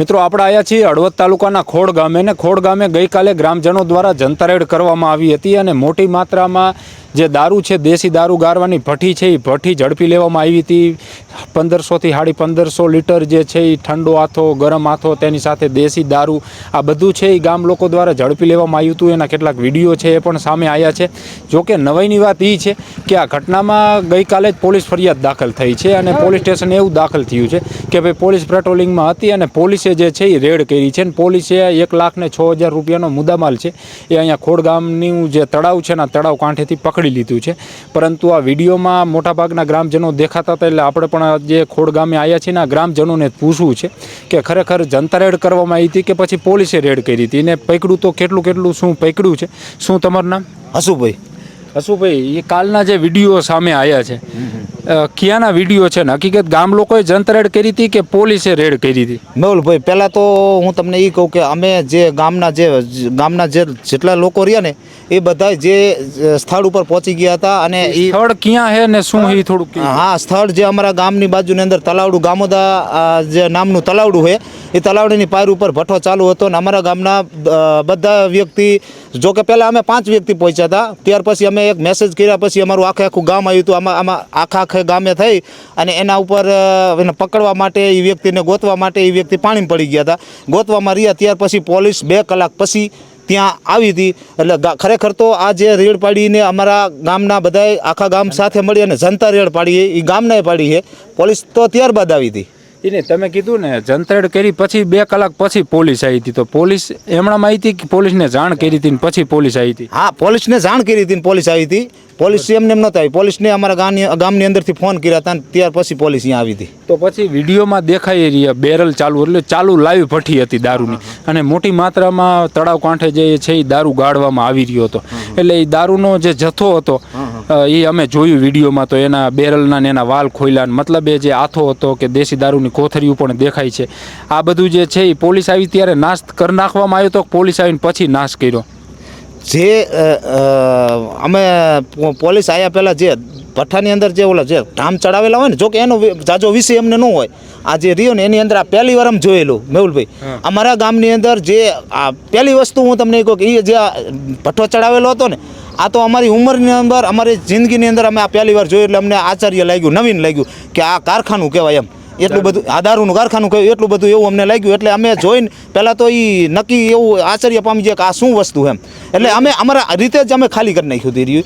મિત્રો આપણે આવ્યા છીએ હળવદ તાલુકાના ખોડ ગામે ને ખોડ ગામે ગઈકાલે ગ્રામજનો દ્વારા જનતા રેડ કરવામાં આવી હતી અને મોટી માત્રામાં જે દારૂ છે દેશી દારૂ ગારવાની ભઠ્ઠી છે એ ભઠ્ઠી ઝડપી લેવામાં આવી હતી 1500 થી 1550 લીટર જે છે એ ઠંડો હાથો ગરમ હાથો તેની સાથે દેશી દારૂ આ બધું છે એ ગામ લોકો દ્વારા ઝડપી લેવામાં આવ્યું હતું. એના કેટલાક વિડીયો છે એ પણ સામે આવ્યા છે. જોકે નવાઈની વાત એ છે કે આ ઘટનામાં ગઈકાલે જ પોલીસ ફરિયાદ દાખલ થઈ છે અને પોલીસ સ્ટેશન એવું દાખલ થયું છે કે ભાઈ પોલીસ પેટ્રોલિંગમાં હતી અને પોલીસે જે છે એ રેડ કરી છે અને પોલીસે 1,06,000 રૂપિયાનો મુદ્દામાલ છે એ અહીંયા ખોડ ગામનું જે તળાવ છે ને તળાવ કાંઠેથી પકડી લીધું છે. પરંતુ આ વિડીયોમાં મોટાભાગના ગ્રામજનો દેખાતા હતા એટલે આપણે પણ જે ખોડ ગામે આવ્યા છીએ ને આ ગ્રામજનોને પૂછવું છે કે ખરેખર જનતા રેડ કરવામાં આવી હતી કે પછી પોલીસે રેડ કરી હતી ને પકડ્યું તો કેટલું શું પકડ્યું છે. શું તમારું નામ? હસુભાઈ, એ કાલના જે વિડીયો સામે આવ્યા છે ક્યાંના વિડીયો છે ને હકીકત ગામ લોકોએ જનતા રેડ કરી હતી કે પોલીસે રેડ કરી હતી? મેહુલભાઈ, પહેલાં તો હું તમને એ કહું કે અમે જે ગામના જેટલા લોકો રહ્યા ને એ બધા જે સ્થળ ઉપર પહોંચી ગયા હતા અને એ સ્થળ ક્યાં છે ને શું એ થોડુંક? હા, સ્થળ જે અમારા ગામની બાજુની અંદર તલાવડું ગામોદા જે નામનું તલાવડું છે એ તલાવડીની પાર ઉપર ભઠ્ઠો ચાલુ હતો અને અમારા ગામના બધા વ્યક્તિ, જો કે પહેલાં અમે 5 વ્યક્તિ પહોંચ્યા હતા, ત્યાર પછી અમે એક મેસેજ કર્યા પછી અમારું આખું ગામ આવ્યું હતું. આમાં આખા ગામે થઈ અને એના ઉપર એને પકડવા માટે એ વ્યક્તિને ગોતવા માટે એ વ્યક્તિ પાણીમાં પડી ગયા હતા. ગોતવામાં રહ્યા ત્યાર પછી પોલીસ 2 કલાક પછી ત્યાં આવી હતી. એટલે ખરેખર તો આ જે રેડ પાડીને અમારા ગામના બધાએ આખા ગામ સાથે મળી અને જનતા રેડ પાડી એ ગામનાએ પાડી છે. પોલીસ તો ત્યારબાદ આવી હતી. એને તમે કીધું ને જનતા રેડ કરી પછી 2 કલાક પછી પોલીસ આવી હતી, તો પોલીસ એમણામાં આવી હતી કે પોલીસને જાણ કરી હતી ને પછી પોલીસ આવી હતી? હા, પોલીસને જાણ કરી હતી ને પોલીસ આવી હતી. પોલીસ એમને એમ નહોતા આવી, પોલીસને અમારા ગામની અંદરથી ફોન કર્યા હતા અને ત્યાર પછી પોલીસ અહીંયા આવી હતી. તો પછી વિડીયોમાં દેખાઈ રહી બેરલ ચાલુ, એટલે ચાલુ લાઈવ ભઠ્ઠી હતી દારૂની અને મોટી માત્રામાં તળાવ કાંઠે જે છે એ દારૂ ગાળવામાં આવી રહ્યો હતો. એટલે એ દારૂનો જે જથ્થો હતો એ અમે જોયું વિડીયોમાં, તો એના બેરલના ને એના વાલ ખોલ્યા, મતલબ એ જે આથો હતો કે દેશી દારૂની કોથરીઓ પણ દેખાય છે. આ બધું જે છે એ પોલીસ આવી ત્યારે નાશ કરી નાખવામાં આવ્યો તો પોલીસ આવીને પછી નાશ કર્યો? જે અમે પોલીસ આવ્યા પહેલાં જે ભઠ્ઠાની અંદર જે ઓલા જે ધામ ચડાવેલા હોય ને, જો કે એનો જાજો વિષય અમને ન હોય, આ જે રહ્યો ને એની અંદર આ પહેલી વાર અમે જોયેલું. મેહુલભાઈ, અમારા ગામની અંદર જે આ પહેલી વસ્તુ હું તમને કહું કે એ જે ભઠ્ઠો ચડાવેલો હતો ને, આ તો અમારી ઉંમરની અંદર અમારી જિંદગીની અંદર અમે આ પહેલી વાર જોયું એટલે અમને આશ્ચર્ય લાગ્યું, નવીન લાગ્યું કે આ કારખાનું કહેવાય એમ. એટલું બધું આ દારૂનું કારખાનું કહ્યું એટલું બધું એવું અમને લાગ્યું. એટલે અમે જોઈને પહેલાં તો એ નક્કી એવું આશ્ચર્ય પામી જાય કે આ શું વસ્તુ એમ. એટલે અમે અમારા રીતે જ અમે ખાલી કરી નાખ્યું હતી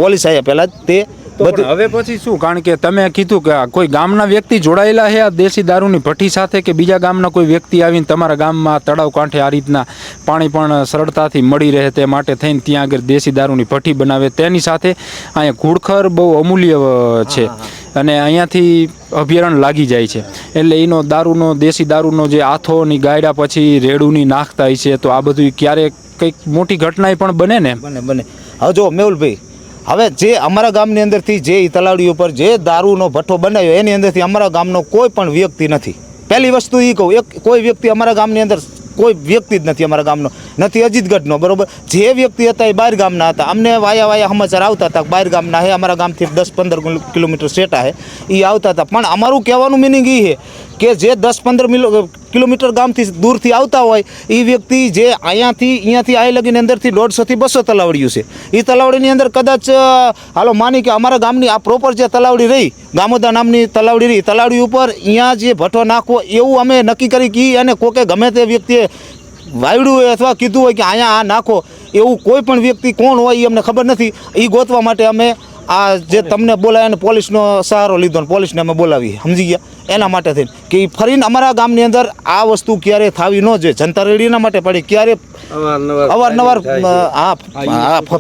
પોલીસ આવ્યા પહેલાં જ તે બધું. હવે પછી શું? કારણ કે તમે કીધું કે કોઈ ગામના વ્યક્તિ જોડાયેલા છે આ દેશી દારૂની ભઠ્ઠી સાથે કે બીજા ગામના કોઈ વ્યક્તિ આવીને તમારા ગામમાં તળાવ કાંઠે આ રીતના પાણી પણ સરળતાથી મળી રહે તે માટે થઈને ત્યાં આગળ દેશી દારૂની ભઠ્ઠી બનાવે? તેની સાથે અહીંયા ઘૂડખર બહુ અમૂલ્ય છે અને અહીંયાથી અભયારણ્ય લાગી જાય છે, એટલે એનો દારૂનો દેશી દારૂનો જે આથોની ગાયડા પછી રેડુની નાખતા હોય છે, તો આ બધું ક્યારેક કંઈક મોટી ઘટના પણ બને ને? બને. હવે જો મેહુલભાઈ, હવે જે અમારા ગામની અંદરથી જે તલાવડી ઉપર જે દારૂનો ભઠ્ઠો બનાવ્યો એની અંદરથી અમારા ગામનો કોઈ પણ વ્યક્તિ નથી. પહેલી વસ્તુ એ કહું, કોઈ વ્યક્તિ અમારા ગામની અંદર કોઈ વ્યક્તિ જ નથી અમારા ગામનો, નથી અજીતગઢનો, બરોબર. જે વ્યક્તિ હતા એ બહાર ગામના હતા. અમને વાયા સમાચાર આવતા હતા બહાર ગામના હે, અમારા ગામથી 10-15 કિલોમીટર સેટા છે, એ આવતા હતા. પણ અમારું કહેવાનું મિનિંગ એ છે કે જે 10-15 કિલોમીટર ગામથી દૂરથી આવતા હોય એ વ્યક્તિ જે અહીંયાથી આવી લગીને અંદરથી 150 થી 200 તલાવડીયું છે. એ તલાવડીની અંદર કદાચ હાલો માની કે અમારા ગામની આ પ્રોપર જે તલાવડી રહી, ગામોદા નામની તલાવડી રહી, તલાવડી ઉપર અહીંયા જે ભઠ્ઠો નાખવો એવું અમે નક્કી કરી કે અને કોકે ગમે તે વ્યક્તિએ વાયડું હોય અથવા કીધું હોય કે અહીંયા આ નાખો, એવું કોઈ પણ વ્યક્તિ કોણ હોય એ અમને ખબર નથી. એ ગોતવા માટે અમે આ જે તમને બોલાય અને પોલીસનો સહારો લીધો ને પોલીસને અમે બોલાવી, સમજી ગયા? એના માટે થઈને કે ફરીને અમારા ગામની અંદર આ વસ્તુ ક્યારે થવી ન જોઈએ. જનતા રેડ એના માટે પડી ક્યારે અવારનવાર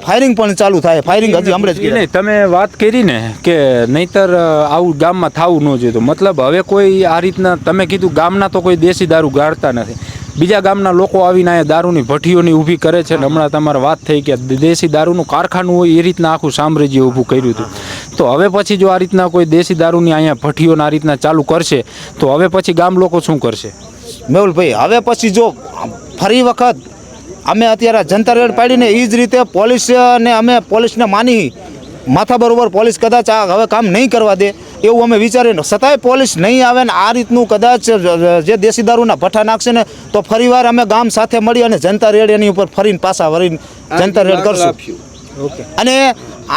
ફાયરિંગ પણ ચાલુ થાય. ફાયરિંગ હજી હમણાં જ તમે વાત કરી ને કે નહીતર આવું ગામમાં થવું ન જોઈએ, તો મતલબ હવે કોઈ આ રીતના તમે કીધું ગામના તો કોઈ દેશી દારૂ ગાળતા નથી, બીજા ગામના લોકો આવીને અહીંયા દારૂની ભઠ્ઠીઓની ઊભી કરે છે. હમણાં તમારે વાત થઈ કે દેશી દારૂનું કારખાનું હોય એ રીતના આખું સામ્રાજ્ય ઊભું કર્યું હતું. તો હવે પછી જો આ રીતના કોઈ દેશી દારૂની અહીંયા ભઠ્ઠીઓને આ રીતના ચાલુ કરશે તો હવે પછી ગામ લોકો શું કરશે? મેહુલભાઈ, હવે પછી જો ફરી વખત અમે અત્યારે જનતા રેડ પાડીને એ જ રીતે પોલીસને અમે પોલીસને માની માથા બરોબર પોલીસ કદાચ આ હવે કામ નહીં કરવા દે એવું અમે વિચારીને છતાંય પોલીસ નહીં આવે ને આ રીતનું કદાચ જે દેશી દારૂના ભઠ્ઠા નાખશે ને તો ફરીવાર અમે ગામ સાથે મળી અને જનતા રેડ એની ઉપર ફરીને પાછા વળીને જનતા રેડ કરશું. ઓકે. અને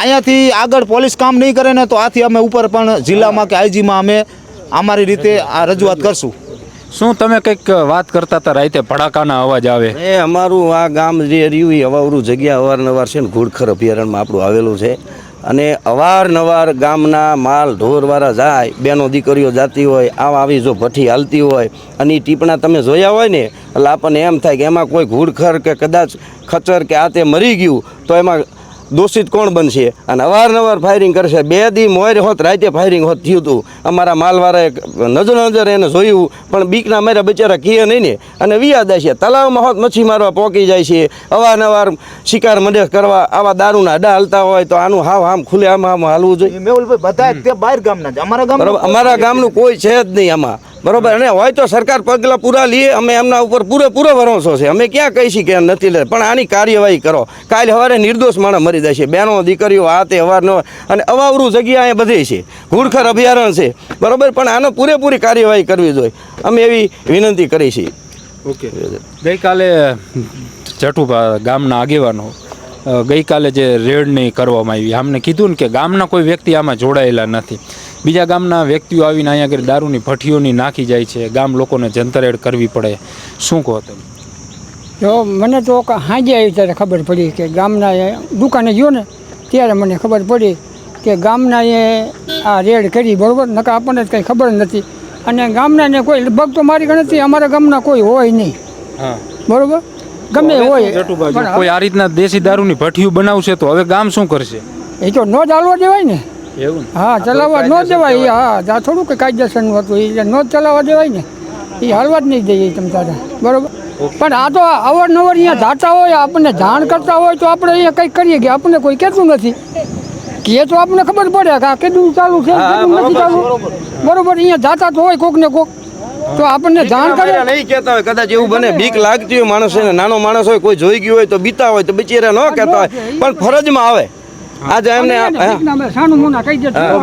અહીંયાથી આગળ પોલીસ કામ નહીં કરે ને તો આથી અમે ઉપર પણ જિલ્લામાં કે આઈજીમાં અમે અમારી રીતે આ રજૂઆત કરશું. શું તમે કંઈક વાત કરતા હતા રાતે ભડાકાના અવાજ આવે? અમારું આ ગામ જે રહ્યું એ અવાવરું જગ્યા અવારનવાર છે ને ઘોડખર અભયારણ્યમાં આપણું આવેલું છે અને અવારનવાર ગામના માલ ઢોરવાળા જાય, બેનો દીકરીઓ જાતી હોય, આવી જો ભઠ્ઠી હાલતી હોય અને એ ટીપણા તમે જોયા હોય ને એટલે આપણને એમ થાય કે એમાં કોઈ ઘૂડખર કે કદાચ ખચર કે આ તે મરી ગયું તો એમાં દોષિત કોણ બનશે? અને અવારનવાર ફાયરિંગ કરશે. 2 દી મોર હોત રાતે ફાયરિંગ હોત થયું હતું. અમારા માલવાળાએ નજર એને જોયું પણ બીકના મારા બિચારા કીએ નહીં ને અને વિયાદા છે. તલાવમાં હોત મચ્છી મારવા પોકી જાય છે. અવારનવાર શિકાર મડેસ કરવા આવા દારૂના અડા હાલતા હોય તો આનું આમ ખુલે આમ હાલવું જોઈએ. મેહુલભાઈ બધા તે બહાર ગામના જ અમારા ગામનું કોઈ છે જ નહીં આમાં, બરોબર. અને હોય તો સરકાર પગલાં પૂરા લે, અમે એમના ઉપર પૂરેપૂરો ભરોસો છે. અમે ક્યાં કહીશું કે નથી લે, પણ આની કાર્યવાહી કરો. કાલે સવારે નિર્દોષ માણસ મરી જાય છે, બહેનો દીકરીઓ આ તે અવારનવાર અને અવાવરું જગ્યા અહીંયા બધે છે, ઘૂડખર અભયારણ્ય છે, બરોબર. પણ આનો પૂરેપૂરી કાર્યવાહી કરવી જોઈએ, અમે એવી વિનંતી કરી છીએ. ઓકે. ગઈકાલે જટુભા ગામના આગેવાનો ગઈકાલે જે રેડની કરવામાં આવી, અમને કીધું ને કે ગામના કોઈ વ્યક્તિ આમાં જોડાયેલા નથી, બીજા ગામના વ્યક્તિઓ આવીને અહીંયા આગળ દારૂની ભઠ્ઠીઓની નાખી જાય છે, ગામ લોકોને જંતરેડ કરવી પડે. શું કહો તમે? જો મને તો સાંજે આવી ત્યારે ખબર પડી કે ગામના દુકાને ગયો ને ત્યારે મને ખબર પડી કે ગામના આ રેડ કરી, બરાબર. નકા આપણને કંઈ ખબર નથી અને ગામનાને કોઈ લગભગ તો મારી ગણતરી અમારા ગામના કોઈ હોય નહીં, હા, બરાબર. ગમે હોય કોઈ આ રીતના દેશી દારૂની ભઠ્ઠીઓ બનાવશે તો હવે ગામ શું કરશે? એ તો ન ચાલવા દેવાય ને. એવું? હા, ચલાવવા ન દેવાય. હા, થોડું કે કાયદેસરનું હતું એ ન ચલાવવા દેવાય ને, એ હાલવા જ નહીં દઈએ તમે તારા, બરાબર. પણ આ તો અવારનવાર અહીંયા જાતા હોય, આપણને જાણ કરતા હોય તો આપણે અહીંયા કંઈક કરીએ કે આપણને કોઈ કહેતું નથી કે તો આપણને ખબર પડે કે આ કેટલું ચાલુ છે કેટલું નથી ચાલુ, બરાબર. અહીંયા જાતા તો હોય કોક ને કોક તો આપણને જાણ કરે. નહીં કહેતા હોય, કદાચ એવું બને બીક લાગતી હોય માણસ ને, નાનો માણસ હોય, કોઈ જોઈ ગયું હોય તો બીતા હોય તો બિચારા ન કહેતા હોય, પણ ફરજમાં આવે. આજે એમને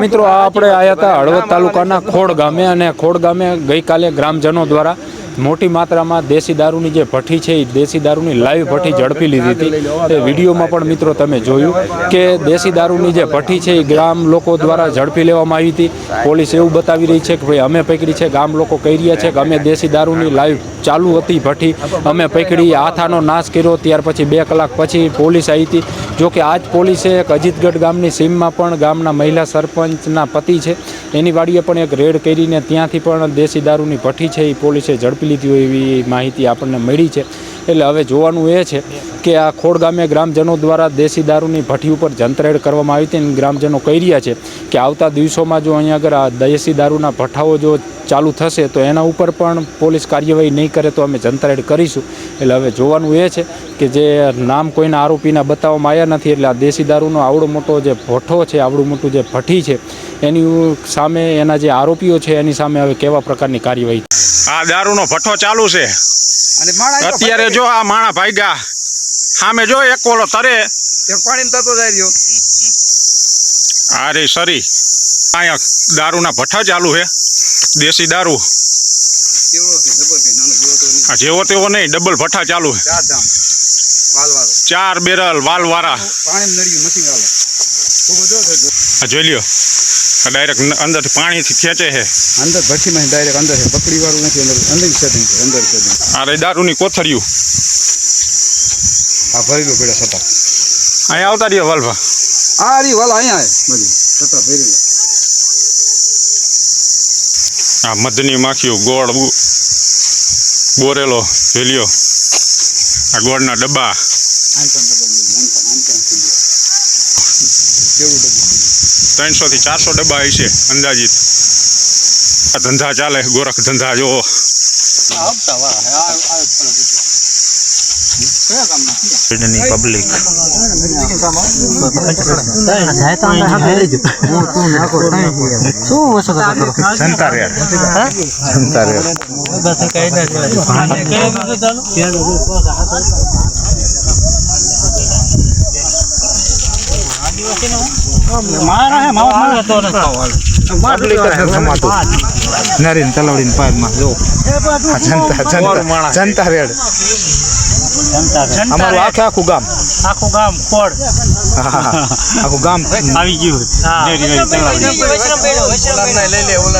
મિત્રો આપણે આવ્યા હતા હળવદ તાલુકાના ખોડ ગામે, અને ખોડ ગામે ગઈકાલે ગ્રામજનો દ્વારા મોટી માત્રામાં દેશી દારૂની જે ભઠ્ઠી છે એ દેશી દારૂની લાઈવ ભઠ્ઠી ઝડપી લીધી હતી. એ વિડીયોમાં પણ મિત્રો તમે જોયું કે દેશી દારૂની જે ભઠ્ઠી છે એ ગ્રામ લોકો દ્વારા ઝડપી લેવામાં આવી હતી. પોલીસ એવું બતાવી રહી છે કે ભાઈ અમે પકડી છે, ગામ લોકો કહી રહ્યા છે કે અમે દેશી દારૂની લાઈવ ચાલુ હતી ભઠ્ઠી અમે પકડી, હાથાનો નાશ કર્યો. ત્યાર પછી 2 કલાક પછી પોલીસ આવી હતી. જો કે આજ પોલીસે એક અજીતગઢ ગામની સીમમાં પણ ગામના મહિલા સરપંચના પતિ છે એની વાડીએ પણ એક રેડ કરીને ત્યાંથી પણ દેશી દારૂની ભઠ્ઠી છે એ પોલીસે ઝડપી લીધી હોય એવી માહિતી આપણને મળી છે. એટલે હવે જોવાનું એ છે કે આ ખોડ ગામે ગ્રામજનો દ્વારા દેશી દારૂની ભઠ્ઠી ઉપર જંતરેડ કરવામાં આવી હતી અને ગ્રામજનો કહી રહ્યા છે કે આવતા દિવસોમાં જો અહીંયા આગળ આ દેશી દારૂના ભઠ્ઠાઓ જો ચાલુ થશે તો એના ઉપર પણ પોલીસ કાર્યવાહી નહીં કરે તો અમે જંતરેડ કરીશું. એટલે હવે જોવાનું એ છે કે જે નામ કોઈના આરોપીના બતાવવામાં આવ્યા નથી, એટલે આ દેશી દારૂનો આવડો મોટો જે ભઠ્ઠો છે, આવડું મોટું જે ભઠ્ઠી છે એની સામે એના જે આરોપીઓ છે એની સામે હવે કેવા પ્રકારની કાર્યવાહી. આ દારૂનો ભઠ્ઠો ચાલુ છે અત્યારે. જો આ માણા ભાગ્યા સામે જો એક ઓલો તરે પાણી થતો જાય રહ્યો. અરે સરી અહીંયા દારૂના ભઠ્ઠા ચાલુ છે, દેશી દારૂ જેવો તેવો નહીં, ડબલ ભઠ્ઠા ચાલુ છે, 4 બેરલ વાલવાળા. જોઈ લ્યો ડાયરેક્ટ અંદરથી પાણીથી ખેંચે છે, અંદર ભઠ્ઠીમાં ડાયરેક્ટ અંદર છે, પકડી વાળું નથી, અંદર સેટિંગ છે, અંદર સેટિંગ. આ રે દારૂની કોથળિયું આ ભરેલું પડ્યા છતાં અહીંયા આવતા રહ્યો વાલભા. આ રી વાલા અહીંયા બધી છતાં ભરેલા. આ મધની માખીઓ, ગોળ બોરેલો ભેલિયો, આ ગોળના ડબ્બા, 300 થી 400 ડબ્બા હશે અંદાજિત. આ ધંધા ચાલે, ગોરખ ધંધા જો. પબ્લિક મારા પબ્લિક જ નથી સમાતું નરીન તલાવડીની પાયમાં જો આ જનતા રેડ અમારું આખું ગામ ખોડ આખું ગામ આવી ગયું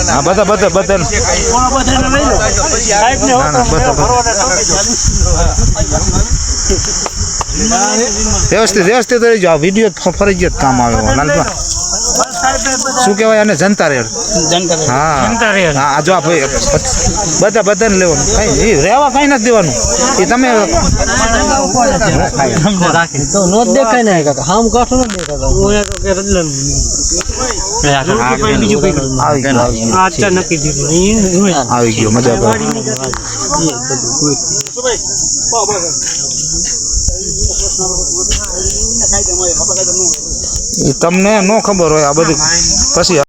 હા બધા વ્યવસ્થિત રહી જાઓ વિડીયો ફરજિયાત કામ આવે લાલભા શું કહેવાય આને જનતા રેડ હા હા જો આ ભાઈ બધાને લેવાનું કઈ રહેવા કઈ નથી દેવાનું એ તમે નો દેખાય ને કાકા હામ કાઠો ન દેખાય આવી ગયો મજા આવે તમને ન ખબર હોય આ બધું પછી